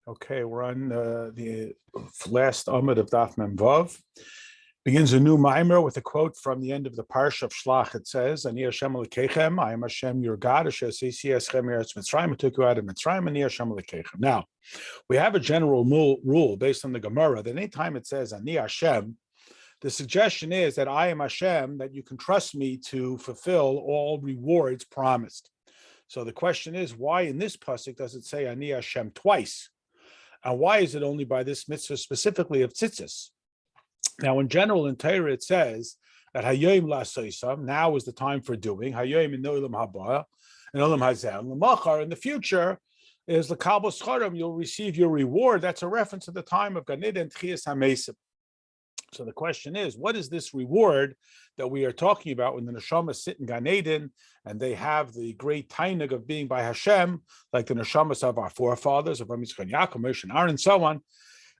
Okay, we're on the last Amud of Daf Mem Vav. Begins a new mimer with a quote from the end of the Parshas of Shlach. It says, "Ani Hashem Elokeichem, I am Hashem your God, Asher Asisi Eschem Eretz Mitzrayim, I took you out of Mitzrayim, Ani Hashem Elokeichem." Now, we have a general rule based on the Gemara that anytime it says Ani Hashem, the suggestion is that I am Hashem, that you can trust me to fulfill all rewards promised. So the question is, why in this pasuk does it say Ani Hashem twice? And why is it only by this mitzvah specifically of tzitzis? Now, in general, in Torah, it says that Hayom la'asosam, now is the time for doing. Hayom in olam haba, and olam hazeh. L'machar, in the future, is l'kabel scharim, you'll receive your reward. That's a reference to the time of Gan Eden and Tchias HaMesim. So the question is, what is this reward that we are talking about when the neshamas sit in Gan Eden and they have the great ta'anug of being by Hashem, like the neshamas of our forefathers, of Yitzchak, Yaakov, Moshe, and Aaron, and so on?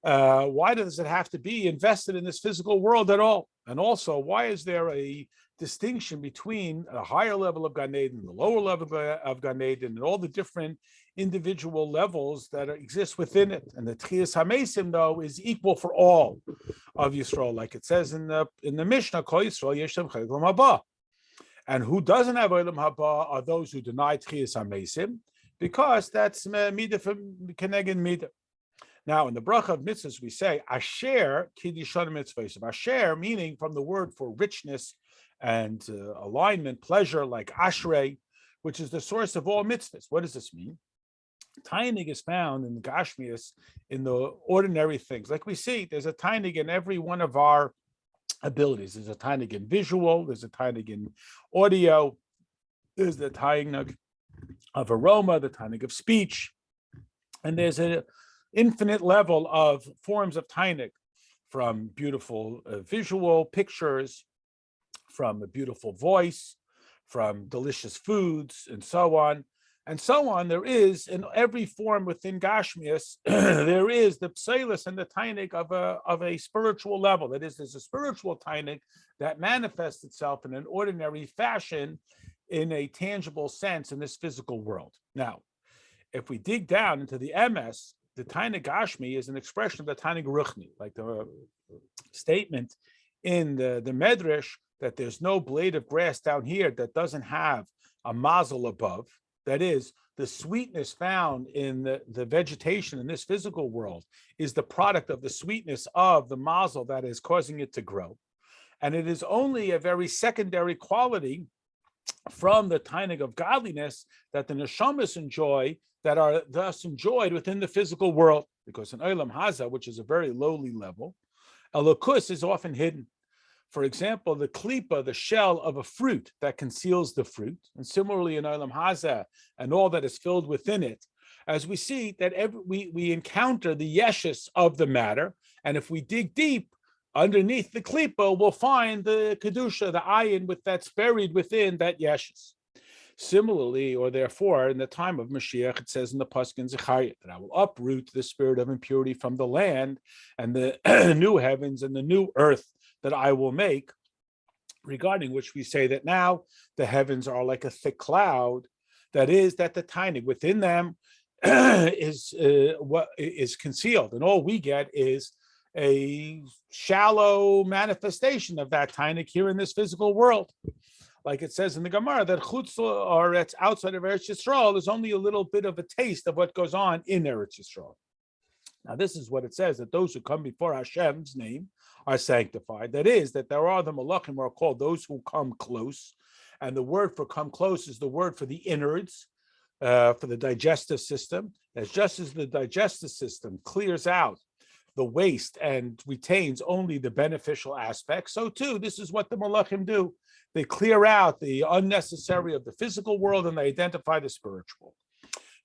Why does it have to be invested in this physical world at all? And also, why is there a distinction between a higher level of Gan Eden, the lower level of Gan Eden, and all the different individual levels that exist within it? And the Tchias HaMesim, though, is equal for all of Yisrael, like it says in the Mishnah, Kol Yisrael Yeshem Chayil Haba. And who doesn't have Olam Haba are those who deny Tchias HaMesim, because that's midah from keneged midah. Now, in the bracha of mitzvahs, we say asher kiddushan mitzvos. Asher meaning from the word for richness and alignment, pleasure, like ashrei, which is the source of all mitzvahs. What does this mean? Ta'anug is found in the Gashmias, in the ordinary things. Like we see, there's a ta'anug in every one of our abilities. There's a ta'anug in visual, there's a ta'anug in audio, there's the ta'anug of aroma, the ta'anug of speech, and there's an infinite level of forms of ta'anug, from beautiful visual pictures, from a beautiful voice, from delicious foods, and so on. And so on, there is in every form within Gashmias, there is the pseilus and the ta'anug of a spiritual level. That is, there's a spiritual ta'anug that manifests itself in an ordinary fashion, in a tangible sense, in this physical world. Now, if we dig down into the MS, the ta'anug Gashmi is an expression of the ta'anug ruchni, like the statement in the Medrash that there's no blade of grass down here that doesn't have a mazel above. That is, the sweetness found in the vegetation in this physical world is the product of the sweetness of the mazel that is causing it to grow. And it is only a very secondary quality from the ta'anug of godliness that the neshamas enjoy, that are thus enjoyed within the physical world. Because in Olam Haza, which is a very lowly level, elokus is often hidden. For example, the klipa, the shell of a fruit that conceals the fruit, and similarly in Olam Haza and all that is filled within it, as we see that we encounter the yeshus of the matter, and if we dig deep underneath the klipa, we'll find the kedusha, the ayin, that's buried within that yeshus. Similarly, or therefore, in the time of Mashiach, it says in the pasuk in Zechariah that I will uproot the spirit of impurity from the land, and the new heavens and the new earth that I will make, regarding which we say that now the heavens are like a thick cloud. That is, that the ta'anug within them is what is concealed, and all we get is a shallow manifestation of that ta'anug here in this physical world. Like it says in the Gemara that chutz haaretz, outside of Eretz Yisrael, is only a little bit of a taste of what goes on in Eretz Yisrael. Now, this is what it says, that those who come before Hashem's name are sanctified. That is, that there are the malachim are called those who come close. And the word for come close is the word for the innards, for the digestive system. As just as the digestive system clears out the waste and retains only the beneficial aspects, so too, this is what the malachim do. They clear out the unnecessary of the physical world and they identify the spiritual.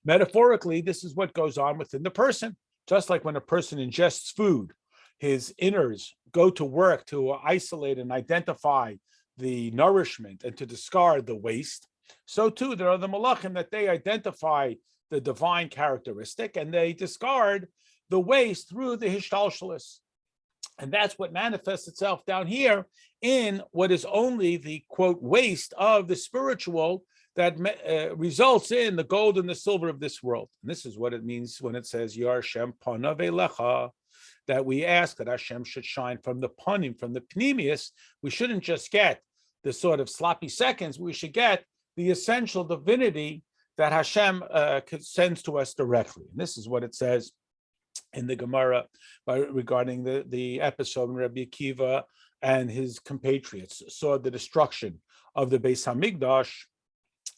Metaphorically, this is what goes on within the person. Just like when a person ingests food, his innards go to work to isolate and identify the nourishment and to discard the waste, so too there are the malachim that they identify the divine characteristic and they discard the waste through the hishtalshalis. And that's what manifests itself down here in what is only the, quote, waste of the spiritual that results in the gold and the silver of this world. And this is what it means when it says, Yar Shem Panav Elecha, that we ask that Hashem should shine from the panim, from the pneumius. We shouldn't just get the sort of sloppy seconds, we should get the essential divinity that Hashem sends to us directly. And this is what it says in the Gemara regarding the episode when Rabbi Akiva and his compatriots saw the destruction of the Beis Hamikdash,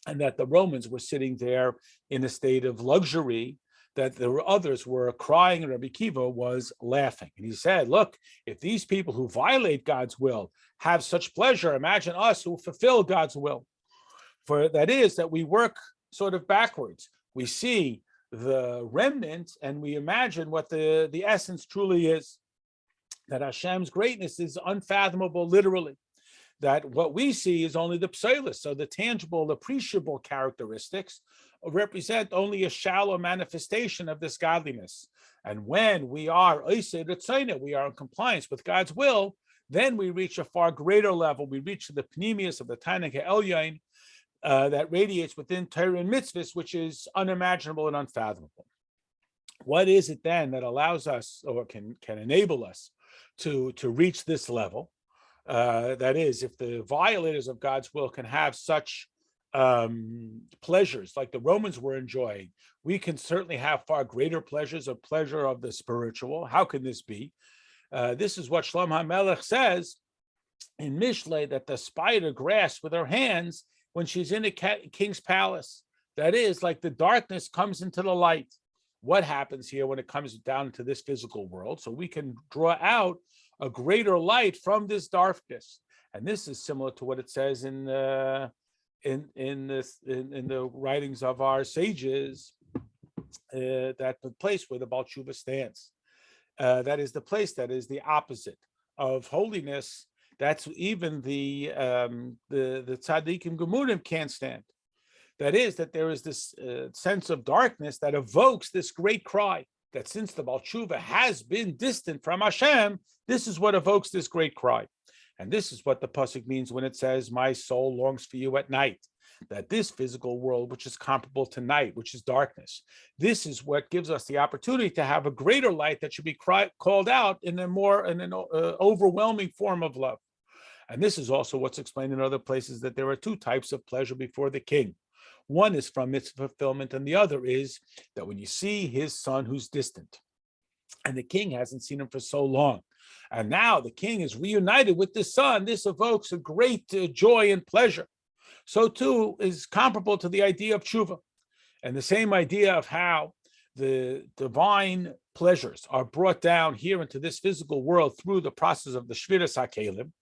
and that the Romans were sitting there in a state of luxury, that there were others were crying, and Rabbi Akiva was laughing. And he said, look, if these people who violate God's will have such pleasure, imagine us who fulfill God's will. For that is that we work sort of backwards. We see the remnant and we imagine what the essence truly is, that Hashem's greatness is unfathomable literally, that what we see is only the pseilis, so the tangible, appreciable characteristics represent only a shallow manifestation of this godliness. And when we are we are in compliance with God's will, then we reach a far greater level. We reach the pneumius of the eta'nug העליון that radiates within Torah and Mitzvos, which is unimaginable and unfathomable. What is it then that allows us, or can enable us to reach this level? That is, if the violators of God's will can have such pleasures like the Romans were enjoying, we can certainly have far greater pleasures, a pleasure of the spiritual. How can this be? This is what Shlomo HaMelech says in Mishlei, that the spider grasps with her hands when she's in a king's palace. That is, like the darkness comes into the light. What happens here when it comes down to this physical world? So we can draw out a greater light from this darkness, and this is similar to what it says in the writings of our sages, that the place where the Baal Tshuva stands, that is the place that is the opposite of holiness. That's even the tzaddikim gemurim can't stand. That is, that there is this sense of darkness that evokes this great cry, that since the Baal Tshuva has been distant from Hashem, this is what evokes this great cry. And this is what the pasuk means when it says, my soul longs for you at night. That this physical world, which is comparable to night, which is darkness, this is what gives us the opportunity to have a greater light that should be called out in an overwhelming form of love. And this is also what's explained in other places, that there are two types of pleasure before the king. One is from mitzvah fulfillment, and the other is that when you see his son who's distant, and the king hasn't seen him for so long, and now the king is reunited with the son, this evokes a great joy and pleasure. So too is comparable to the idea of tshuva, and the same idea of how the divine pleasures are brought down here into this physical world through the process of the shviras hakelim,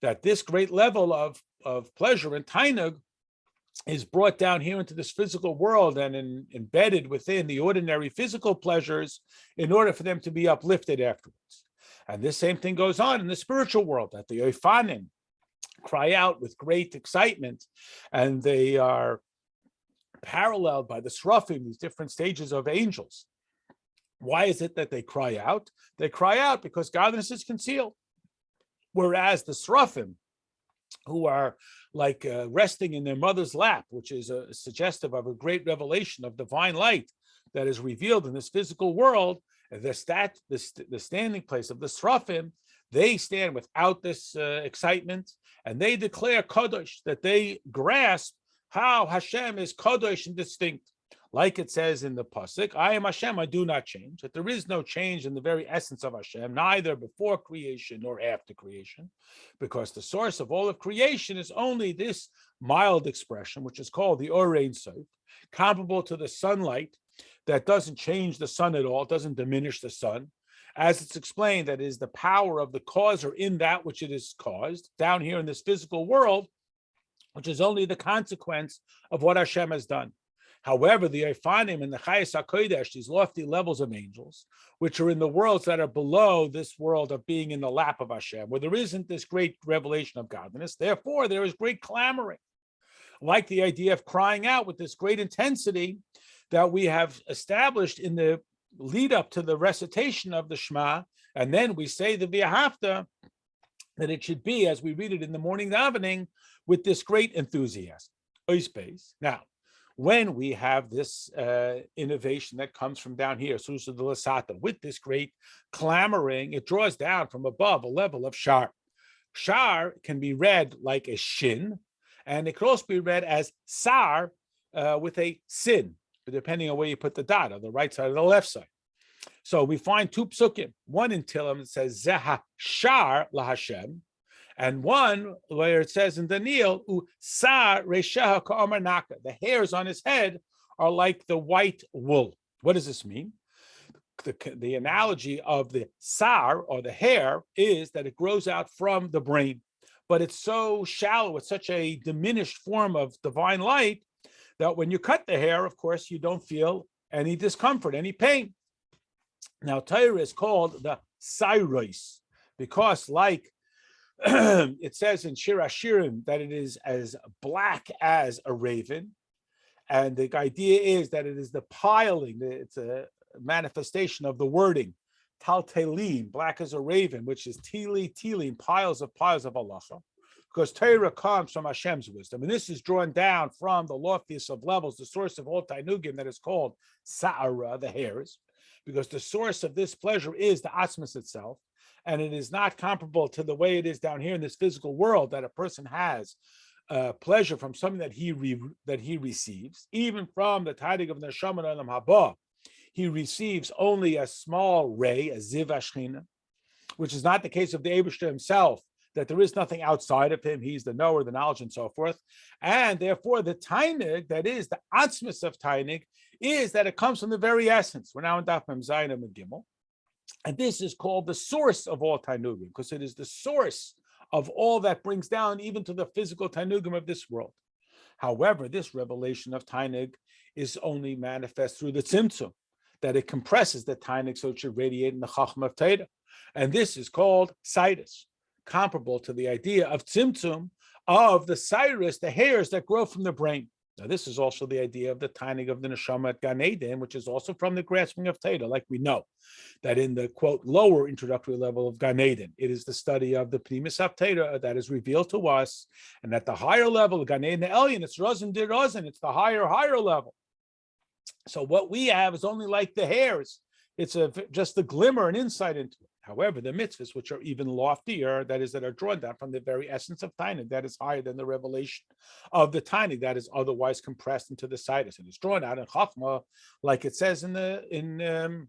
that this great level of pleasure and ta'anug is brought down here into this physical world and embedded within the ordinary physical pleasures in order for them to be uplifted afterwards. And this same thing goes on in the spiritual world, that the oifanim cry out with great excitement, and they are paralleled by the srafim, these different stages of angels. Why is it that they cry out? They cry out because godliness is concealed. Whereas the srafim, who are like resting in their mother's lap, which is suggestive of a great revelation of divine light that is revealed in this physical world, the standing place of the srafim, they stand without this excitement, and they declare kadosh, that they grasp how Hashem is kadosh and distinct. Like it says in the pasuk, I am Hashem, I do not change, that there is no change in the very essence of Hashem, neither before creation nor after creation, because the source of all of creation is only this mild expression, which is called the Or Ein Sof, comparable to the sunlight that doesn't change the sun at all, doesn't diminish the sun. As it's explained, that is the power of the causer in that which it is caused, down here in this physical world, which is only the consequence of what Hashem has done. However, the Oifanim and the Chayes HaKodesh, these lofty levels of angels, which are in the worlds that are below this world of being in the lap of Hashem, where there isn't this great revelation of godliness, therefore there is great clamoring. Like the idea of crying out with this great intensity that we have established in the lead up to the recitation of the Shema, and then we say the V'ahavta, that it should be, as we read it in the morning davening, with this great enthusiasm. Now, when we have this innovation that comes from down here, with this great clamoring, it draws down from above a level of shar. Shar can be read like a shin, and it can also be read as sar with a sin, depending on where you put the dot, on the right side or the left side. So we find two psukim, one in Tillim that says Zeha Shar LaHashem, and one where it says in Daniel, Sa Reshaha Ka'amar Naka. The hairs on his head are like the white wool. What does this mean? The analogy of the sar, or the hair, is that it grows out from the brain, but it's so shallow, it's such a diminished form of divine light that when you cut the hair, of course, you don't feel any discomfort, any pain. Now, Torah is called the Sairos because, like it says in Shir Hashirim, that it is as black as a raven, and the idea is that it is the piling. It's a manifestation of the wording, Taltelim, black as a raven, which is Tilim, piles of halacha, because Torah comes from Hashem's wisdom, and this is drawn down from the loftiest of levels, the source of all ta'anugim, that is called Sa'ara, the hairs, because the source of this pleasure is the עצמו itself, and it is not comparable to the way it is down here in this physical world, that a person has pleasure from something that he receives, even from the ta'anug of neshama olam haba. He receives only a small ray, a ziv ashchina, which is not the case of the Eibishter himself, that there is nothing outside of him. He's the knower, the knowledge, and so forth. And therefore, the ta'anug, that is the עצמו of ta'anug, is that it comes from the very essence. We're now in Daf Mem Zayin and Gimel. And this is called the source of all ta'anugim, because it is the source of all that brings down even to the physical ta'anugim of this world. However, this revelation of ta'anug is only manifest through the tzimtzum, that it compresses the ta'anug so it should radiate in the chachma of Torah. And this is called sidus, comparable to the idea of tzimtzum, of the cyrus, the hairs that grow from the brain. Now, this is also the idea of the ta'anug of the neshama at Gan Eden, which is also from the grasping of Torah, like we know that in the, quote, lower introductory level of Gan Eden, it is the study of the pnimis of Torah that is revealed to us, and at the higher level of Gan Eden, the Elyon, it's rozin de rozin, it's the higher level. So what we have is only like the hairs. It's just a glimmer, an insight into it. However, the mitzvos, which are even loftier, that is, that are drawn down from the very essence of ta'anug, that is higher than the revelation of the ta'anug, that is otherwise compressed into the sidus, and it's drawn out in chachma, like it says in Parshas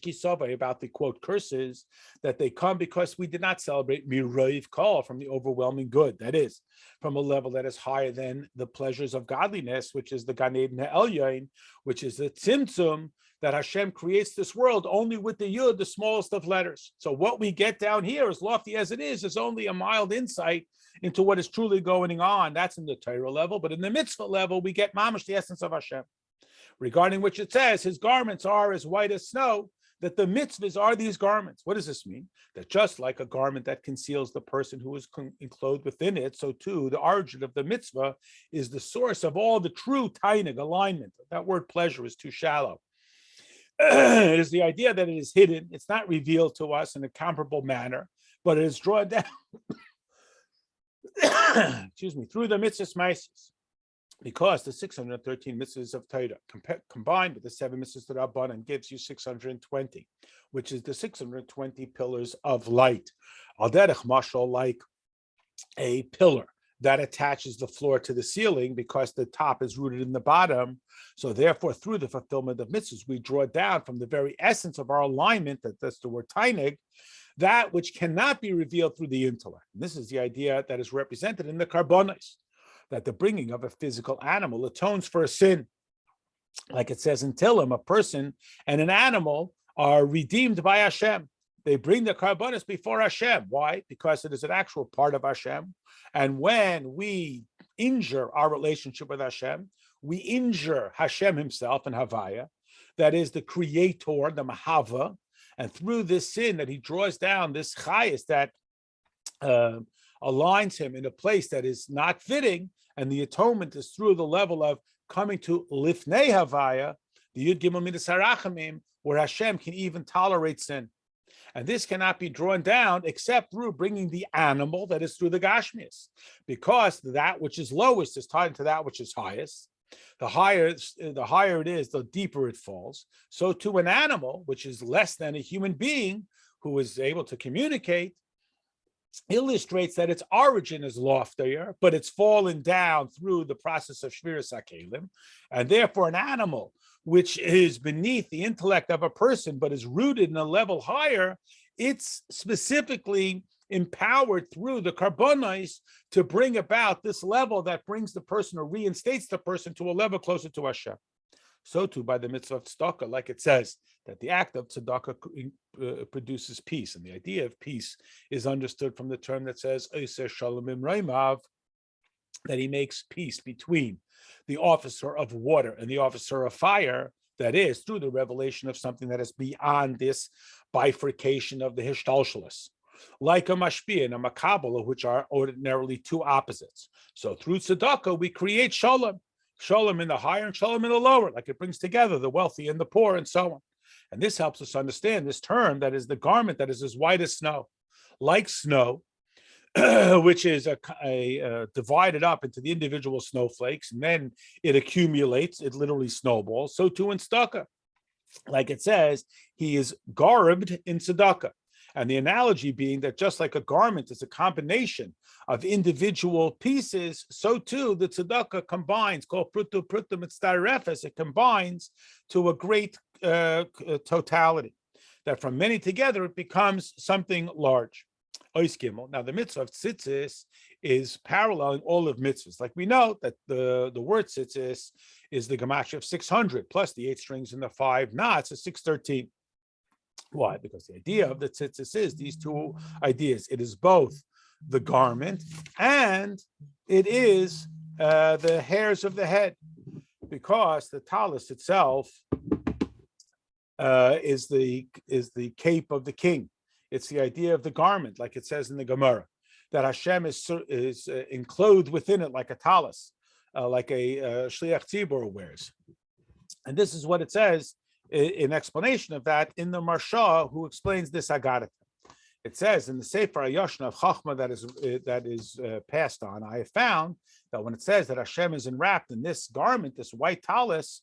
Kisova about the, quote, curses, that they come because we did not celebrate miroiv kol, from the overwhelming good, that is, from a level that is higher than the pleasures of godliness, which is the Gan Eden Ha'elyon, which is the tzimtzum, that Hashem creates this world only with the yud, the smallest of letters. So what we get down here, as lofty as it is only a mild insight into what is truly going on. That's in the Torah level, but in the mitzvah level, we get mamash, the essence of Hashem, regarding which it says his garments are as white as snow, that the mitzvahs are these garments. What does this mean? That just like a garment that conceals the person who is enclosed within it, so too the origin of the mitzvah is the source of all the true ta'anug, alignment. That word pleasure is too shallow. It is the idea that it is hidden. It's not revealed to us in a comparable manner, but it is drawn down through the mitzvos maisos, because the 613 mitzvahs of Torah combined with the 7 mitzvahs of Rabbanan gives you 620, which is the 620 pillars of light. Al derech mashal, like a pillar that attaches the floor to the ceiling because the top is rooted in the bottom. So therefore, through the fulfillment of mitzvahs, we draw down from the very essence of our alignment, that's the word ta'anug, that which cannot be revealed through the intellect. And this is the idea that is represented in the karbonos, that the bringing of a physical animal atones for a sin. Like it says in Tillim, a person and an animal are redeemed by Hashem. They bring the karbonos before Hashem. Why? Because it is an actual part of Hashem. And when we injure our relationship with Hashem, we injure Hashem himself and Havaya, that is the creator, the Mahava. And through this sin that he draws down, this chayas that aligns him in a place that is not fitting, and the atonement is through the level of coming to lifnei Havaya, the Yud Gimel Midas HaRachamim, where Hashem can even tolerate sin. And this cannot be drawn down except through bringing the animal, that is through the Gashmias, because that which is lowest is tied to that which is highest. The higher it is, the deeper it falls. So to an animal, which is less than a human being who is able to communicate, illustrates that its origin is loftier, but it's fallen down through the process of Shviras HaKelim, and therefore an animal which is beneath the intellect of a person, but is rooted in a level higher, it's specifically empowered through the karbonos to bring about this level that brings the person or reinstates the person to a level closer to Hashem. So too by the mitzvah of tzedakah, like it says, that the act of tzedakah produces peace. And the idea of peace is understood from the term that says, that he makes peace between the officer of water and the officer of fire, that is, through the revelation of something that is beyond this bifurcation of the hishtalshalos, like a mashpia and a makabala, which are ordinarily two opposites. So through tzedakah, we create shalom in the higher and shalom in the lower, like it brings together the wealthy and the poor and so on. And this helps us understand this term that is the garment that is as white as snow, like snow, which is divided up into the individual snowflakes, and then it accumulates, it literally snowballs. So too in tzedakah, like it says, he is garbed in tzedakah. And the analogy being that just like a garment is a combination of individual pieces, so too the tzedakah combines, called prutu mitzdarefes, it combines to a great totality, that from many together it becomes something large. Now the mitzvah of tzitzis is paralleling all of mitzvahs. Like we know that the word tzitzis is the gematria of 600 plus the 8 strings and the 5 knots is 613. Why? Because the idea of the tzitzis is these two ideas. It is both the garment and it is the hairs of the head, because the talus itself is the cape of the king. It's the idea of the garment, like it says in the Gemara, that Hashem is enclosed within it like a talus, like a shliach tzibur wears. And this is what it says in explanation of that in the Marsha, who explains this Agadah. It says in the Sefer Yoshna of Chachma that is passed on, I have found that when it says that Hashem is enwrapped in this garment, this white talus,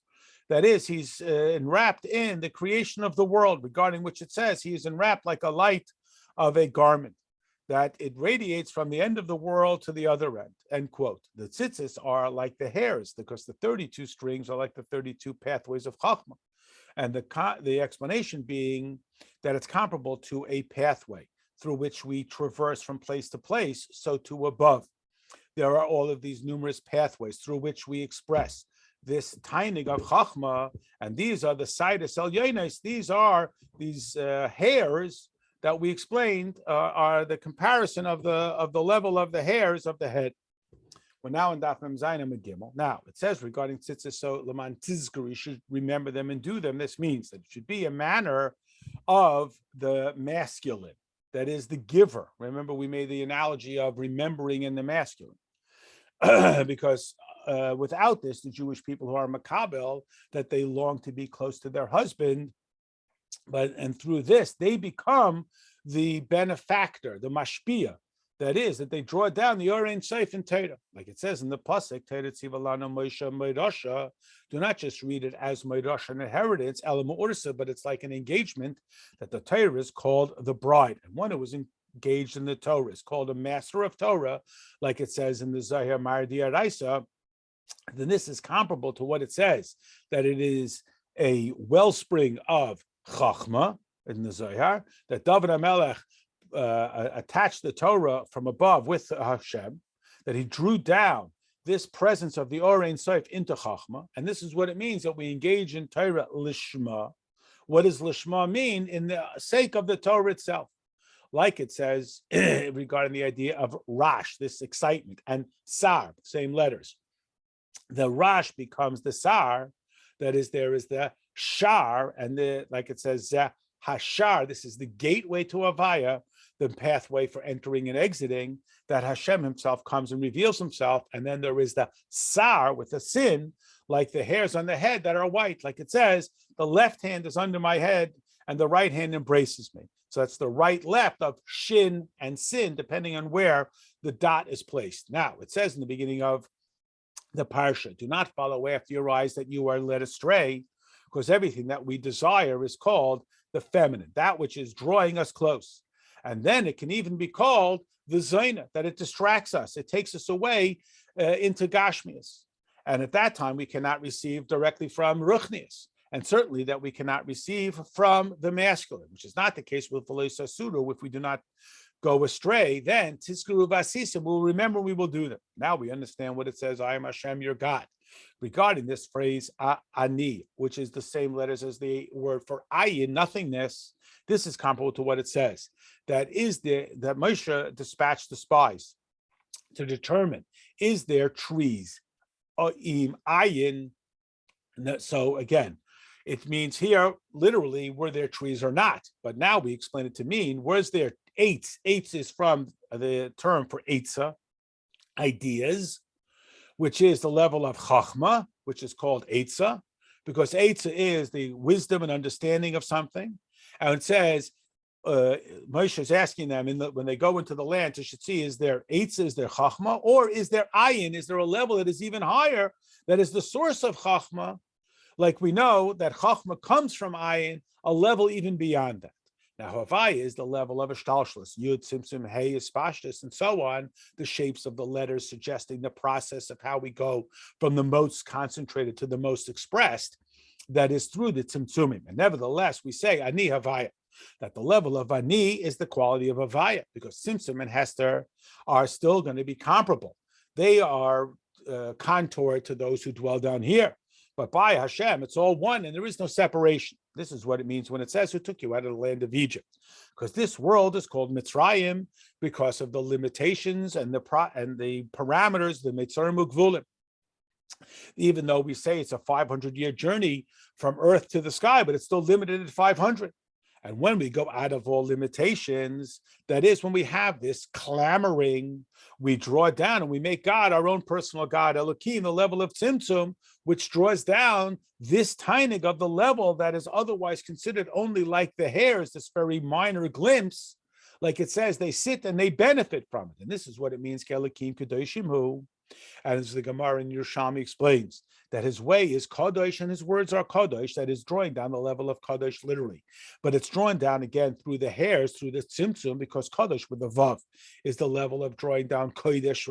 that is, he's enwrapped in the creation of the world, regarding which it says he is enwrapped like a light of a garment, that it radiates from the end of the world to the other end, end quote. The tzitzis are like the hairs, because the 32 strings are like the 32 pathways of Chachma. And the explanation being that it's comparable to a pathway through which we traverse from place to place, so to above. There are all of these numerous pathways through which we express this tainig of Chachma, and these are the sidus elyonos. These are these hairs that we explained are the comparison of the level of the hairs of the head. We're now in Daf Mem Zayin and Gimel. Now it says regarding tzitzis, so leman tizkar, you should remember them and do them. This means that it should be a manner of the masculine, that is the giver. Remember, we made the analogy of remembering in the masculine, because without this, the Jewish people who are makabel, that they long to be close to their husband, and through this they become the benefactor, the mashpia. That is, that they draw down the Orein Seif in Torah. Like it says in the Pasuk, Torah Tzivalana Moshe Meirasha, do not just read it as Meirasha, an inheritance, Elam Ursa, but it's like an engagement, that the Torah is called the bride. And one who was engaged in the Torah is called a master of Torah, like it says in the Zahir Mardia Raisa. Then this is comparable to what it says, that it is a wellspring of Chachma in the Zahir, that David HaMelech attached the Torah from above with Hashem, that he drew down this presence of the Orein Seif into Chachma, and this is what it means that we engage in Torah lishma. What does lishma mean? In the sake of the Torah itself. Like it says regarding the idea of Rash, this excitement, and Sar, same letters. The Rash becomes the Sar, that is, there is the Shar, and the, like it says, Hashar, this is the gateway to Avaya, the pathway for entering and exiting, that Hashem himself comes and reveals himself. And then there is the Sar with the sin, like the hairs on the head that are white. Like it says, the left hand is under my head and the right hand embraces me. So that's the right, left of shin and sin, depending on where the dot is placed. Now, it says in the beginning of the parsha, do not follow after your eyes that you are led astray, because everything that we desire is called the feminine, that which is drawing us close. And then it can even be called the zayna, that it distracts us. It takes us away into gashmias. And at that time, we cannot receive directly from ruchnias. And certainly that we cannot receive from the masculine, which is not the case with Velosa Suru. If we do not go astray, then Tiskuru Vasisa will remember we will do them. Now we understand what it says, I am Hashem, your God. Regarding this phrase, ani, which is the same letters as the word for ayin, nothingness, this is comparable to what it says. That Moshe dispatched the spies to determine, is there trees? Ayin. So again, it means here, literally, were there trees or not? But now we explain it to mean, where's there eitz? Eitz is from the term for eitza, ideas, which is the level of chachma, which is called eitza, because eitza is the wisdom and understanding of something. And it says, Moshe is asking them when they go into the land, you should see, is there eitza, is there chachma, or is there ayin? Is there a level that is even higher, that is the source of chachma? Like we know that chachma comes from ayin, a level even beyond that. Now, Havaya is the level of ashtalshlus, yud, simsim, hey, ispashtus, and so on, the shapes of the letters suggesting the process of how we go from the most concentrated to the most expressed, that is through the tzimtzumim. And nevertheless, we say, ani Havaya, that the level of ani is the quality of Havaya, because Tzimtzum and Hester are still going to be comparable. They are contoured to those who dwell down here. But by Hashem, it's all one, and there is no separation. This is what it means when it says, who took you out of the land of Egypt. Because this world is called Mitzrayim because of the limitations and the parameters, the Mitzrayim Ugvulim. Even though we say it's a 500-year journey from earth to the sky, but it's still limited at 500. And when we go out of all limitations, that is when we have this clamoring, we draw down and we make God our own personal God, Elohim, the level of Tzimtzum, which draws down this tainig of the level that is otherwise considered only like the hairs, this very minor glimpse. Like it says, they sit and they benefit from it. And this is what it means, Elohim Kadoshim Hu. And as the Gemara in Yerushalmi explains, that his way is Kadosh and his words are Kadosh, that is drawing down the level of Kadosh literally. But it's drawn down again through the hairs, through the Tzimtzum, because Kadosh with the Vav is the level of drawing down Kodesh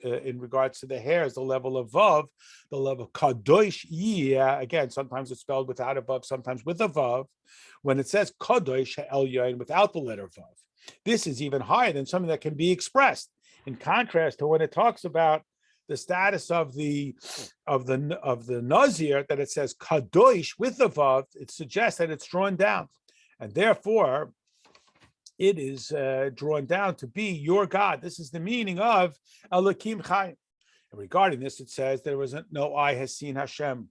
in regards to the hairs, the level of Vav, the level of Kadosh, yeah, again, sometimes it's spelled without a Vav, sometimes with a Vav. When it says Kadosh, Elyon, without the letter Vav, this is even higher than something that can be expressed. In contrast to when it talks about the status of the Nazir, that it says Kadosh with the Vav, it suggests that it's drawn down. And therefore, it is drawn down to be your God. This is the meaning of Elohim Chaim. And regarding this, it says there was no eye has seen Hashem,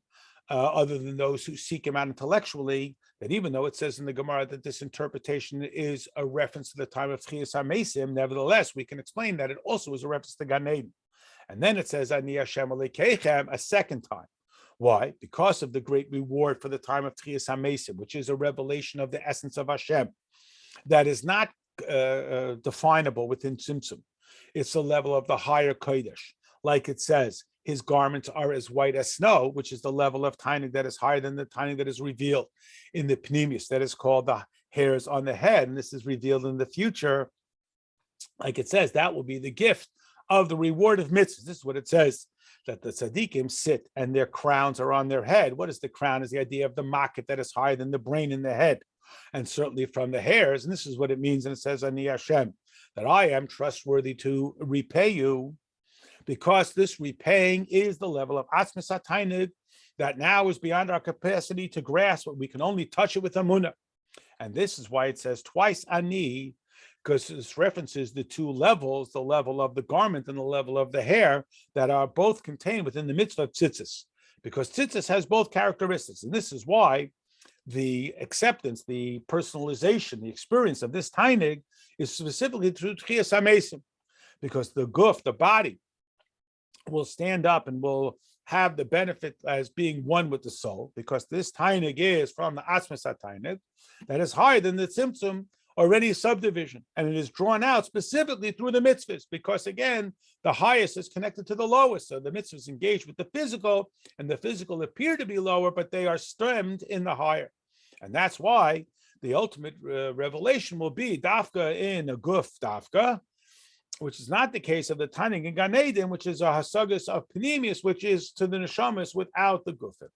other than those who seek him out intellectually, that even though it says in the Gemara that this interpretation is a reference to the time of Tchias HaMesim, nevertheless, we can explain that it also is a reference to Gan Eden. And then it says, Ani Hashem Alekeichem, a second time. Why? Because of the great reward for the time of Tchias HaMesim, which is a revelation of the essence of Hashem, that is not definable within Tzimtzum. It's the level of the higher Kodesh. Like it says, his garments are as white as snow, which is the level of tainig that is higher than the tainig that is revealed in the pnimius, that is called the hairs on the head, and this is revealed in the future. Like it says, that will be the gift of the reward of mitzvahs. This is what it says, that the tzaddikim sit and their crowns are on their head. What is the crown? Is the idea of the maket that is higher than the brain in the head, and certainly from the hairs. And this is what it means, and it says, Ani Hashem, that I am trustworthy to repay you, because this repaying is the level of Atzmo Satainig that now is beyond our capacity to grasp, but we can only touch it with Amunah. And this is why it says twice Ani, because this references the two levels, the level of the garment and the level of the hair, that are both contained within the mitzvah of tzitzis, because tzitzis has both characteristics. And this is why the acceptance, the personalization, the experience of this tainig is specifically through Tchias HaMesim, because the guf, the body, will stand up and will have the benefit as being one with the soul, because this tainig is from the Atzmo Satainig that is higher than the Tzimtzum already subdivision, and it is drawn out specifically through the mitzvahs, because again, the highest is connected to the lowest. So the mitzvahs engage with the physical, and the physical appear to be lower, but they are stemmed in the higher. And that's why the ultimate revelation will be dafka in a guf dafka, which is not the case of the Tannig in Gan Eden, which is a hasagas of Panemius, which is to the neshamas without the gufim.